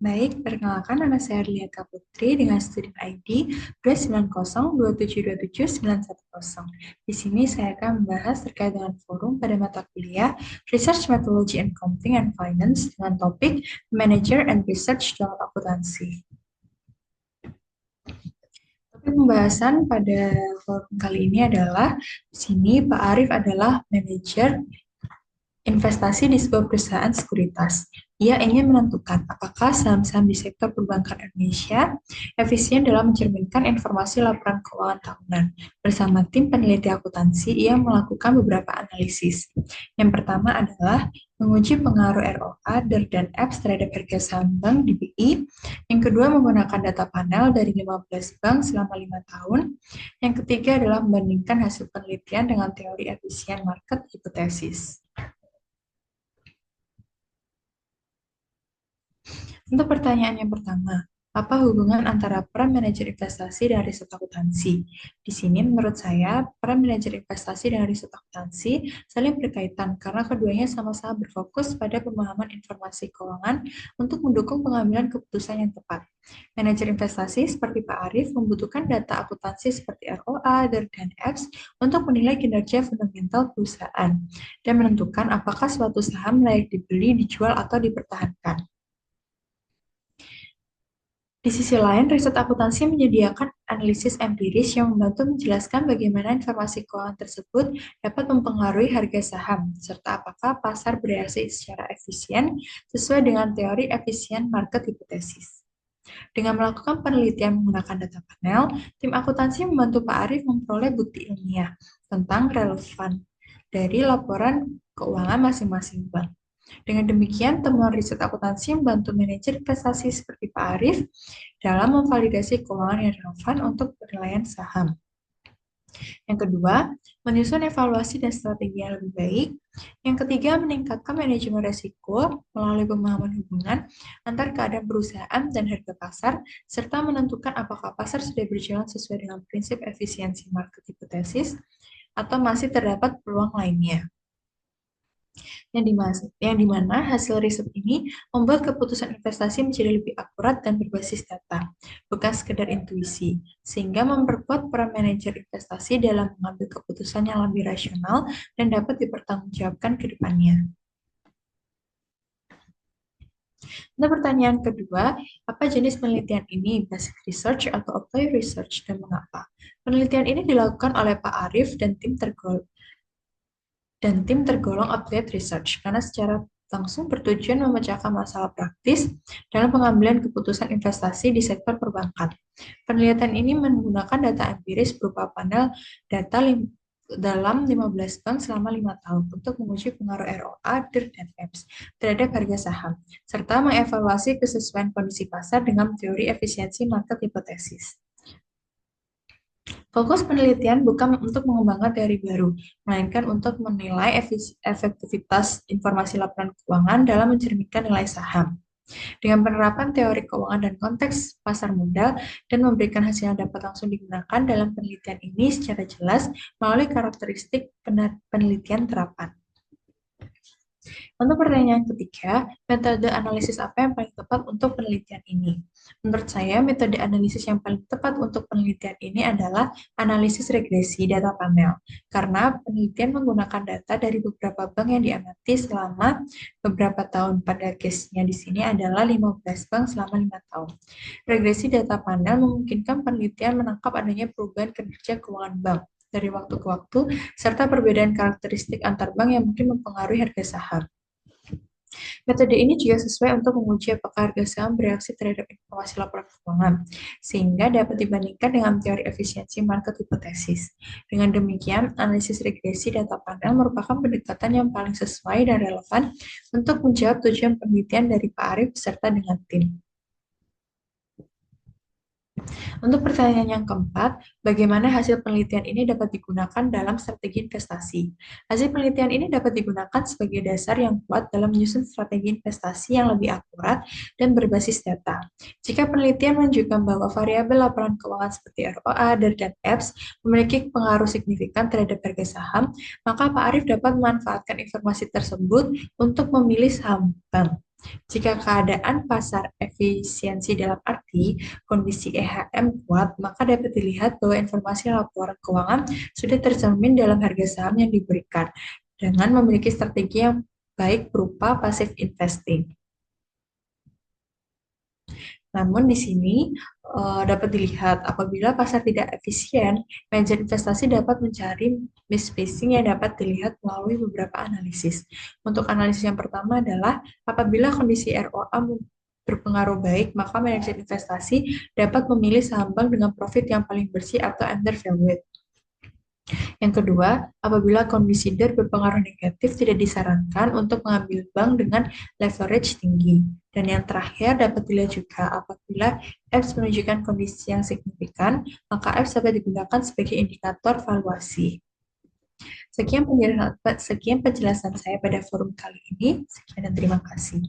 Baik, perkenalkan nama saya Arlieta Putri dengan student ID 29027279110. Di sini saya akan membahas terkait dengan forum pada mata kuliah Research Methodology and Accounting and Finance dengan topik Manager and Research dalam akuntansi. Topik pembahasan pada forum kali ini adalah di sini Pak Arief adalah manajer investasi di sebuah perusahaan sekuritas. Ia ingin menentukan apakah saham-saham di sektor perbankan Indonesia efisien dalam mencerminkan informasi laporan keuangan tahunan. Bersama tim peneliti akuntansi, ia melakukan beberapa analisis. Yang pertama adalah menguji pengaruh ROA dan EPS terhadap harga saham bank di BI. Yang kedua, menggunakan data panel dari 15 bank selama 5 tahun. Yang ketiga adalah membandingkan hasil penelitian dengan teori efisien market hipotesis. Untuk pertanyaan yang pertama, apa hubungan antara peran manajer investasi dan riset akuntansi? Di sini menurut saya, peran manajer investasi dan riset akuntansi saling berkaitan karena keduanya sama-sama berfokus pada pemahaman informasi keuangan untuk mendukung pengambilan keputusan yang tepat. Manajer investasi seperti Pak Arief membutuhkan data akuntansi seperti ROA dan EPS untuk menilai kinerja fundamental perusahaan dan menentukan apakah suatu saham layak dibeli, dijual, atau dipertahankan. Di sisi lain, riset akuntansi menyediakan analisis empiris yang membantu menjelaskan bagaimana informasi keuangan tersebut dapat mempengaruhi harga saham, serta apakah pasar bereaksi secara efisien sesuai dengan teori efisien market hipotesis. Dengan melakukan penelitian menggunakan data panel, tim akuntansi membantu Pak Arief memperoleh bukti ilmiah tentang relevan dari laporan keuangan masing-masing bank. Dengan demikian, temuan riset akuntansi membantu manajer investasi seperti Pak Arief dalam memvalidasi keuangan yang relevan untuk penilaian saham. Yang kedua, menyusun evaluasi dan strategi yang lebih baik. Yang ketiga, meningkatkan manajemen risiko melalui pemahaman hubungan antar keadaan perusahaan dan harga pasar, serta menentukan apakah pasar sudah berjalan sesuai dengan prinsip efisiensi market hipotesis atau masih terdapat peluang lainnya. Yang dimana hasil riset ini membuat keputusan investasi menjadi lebih akurat dan berbasis data, bukan sekedar intuisi, sehingga memperkuat peran manajer investasi dalam mengambil keputusan yang lebih rasional dan dapat dipertanggungjawabkan ke depannya. Untuk pertanyaan kedua, apa jenis penelitian ini, basic research atau applied research, dan mengapa? Penelitian ini dilakukan oleh Pak Arief dan tim tergolong applied research karena secara langsung bertujuan memecahkan masalah praktis dalam pengambilan keputusan investasi di sektor perbankan. Penelitian ini menggunakan data empiris berupa panel data dalam 15 bank selama 5 tahun untuk menguji pengaruh ROA, DER, dan EPS terhadap harga saham, serta mengevaluasi kesesuaian kondisi pasar dengan teori efisiensi market hipotesis. Fokus penelitian bukan untuk mengembangkan teori baru, melainkan untuk menilai efektivitas informasi laporan keuangan dalam mencerminkan nilai saham. Dengan penerapan teori keuangan dan konteks pasar modal dan memberikan hasil yang dapat langsung digunakan dalam penelitian ini secara jelas melalui karakteristik penelitian terapan. Untuk pertanyaan ketiga, metode analisis apa yang paling tepat untuk penelitian ini? Menurut saya, metode analisis yang paling tepat untuk penelitian ini adalah analisis regresi data panel, karena penelitian menggunakan data dari beberapa bank yang diamati selama beberapa tahun. Pada case-nya di sini adalah 15 bank selama 5 tahun. Regresi data panel memungkinkan penelitian menangkap adanya perubahan kinerja keuangan bank dari waktu ke waktu, serta perbedaan karakteristik antar bank yang mungkin mempengaruhi harga saham. Metode ini juga sesuai untuk menguji apakah harga saham bereaksi terhadap informasi laporan keuangan, sehingga dapat dibandingkan dengan teori efisiensi market hipotesis. Dengan demikian, analisis regresi data panel merupakan pendekatan yang paling sesuai dan relevan untuk menjawab tujuan penelitian dari Pak Arief beserta dengan tim. Untuk pertanyaan yang keempat, bagaimana hasil penelitian ini dapat digunakan dalam strategi investasi? Hasil penelitian ini dapat digunakan sebagai dasar yang kuat dalam menyusun strategi investasi yang lebih akurat dan berbasis data. Jika penelitian menunjukkan bahwa variabel laporan keuangan seperti ROA, DER, dan EPS memiliki pengaruh signifikan terhadap harga saham, maka Pak Arief dapat memanfaatkan informasi tersebut untuk memilih saham bank. Jika keadaan pasar efisiensi dalam arti kondisi EHM kuat, maka dapat dilihat bahwa informasi laporan keuangan sudah tercermin dalam harga saham yang diberikan dengan memiliki strategi yang baik berupa passive investing. Namun di sini dapat dilihat apabila pasar tidak efisien, manajer investasi dapat mencari mispricing yang dapat dilihat melalui beberapa analisis. Untuk analisis yang pertama adalah apabila kondisi ROA berpengaruh baik, maka manajer investasi dapat memilih saham bank dengan profit yang paling bersih atau undervalued. Yang kedua, apabila kondisi DER berpengaruh negatif, tidak disarankan untuk mengambil bank dengan leverage tinggi. Dan yang terakhir, dapat dilihat juga apabila EPS menunjukkan kondisi yang signifikan, maka EPS dapat digunakan sebagai indikator valuasi. Sekian penjelasan saya pada forum kali ini. Sekian dan terima kasih.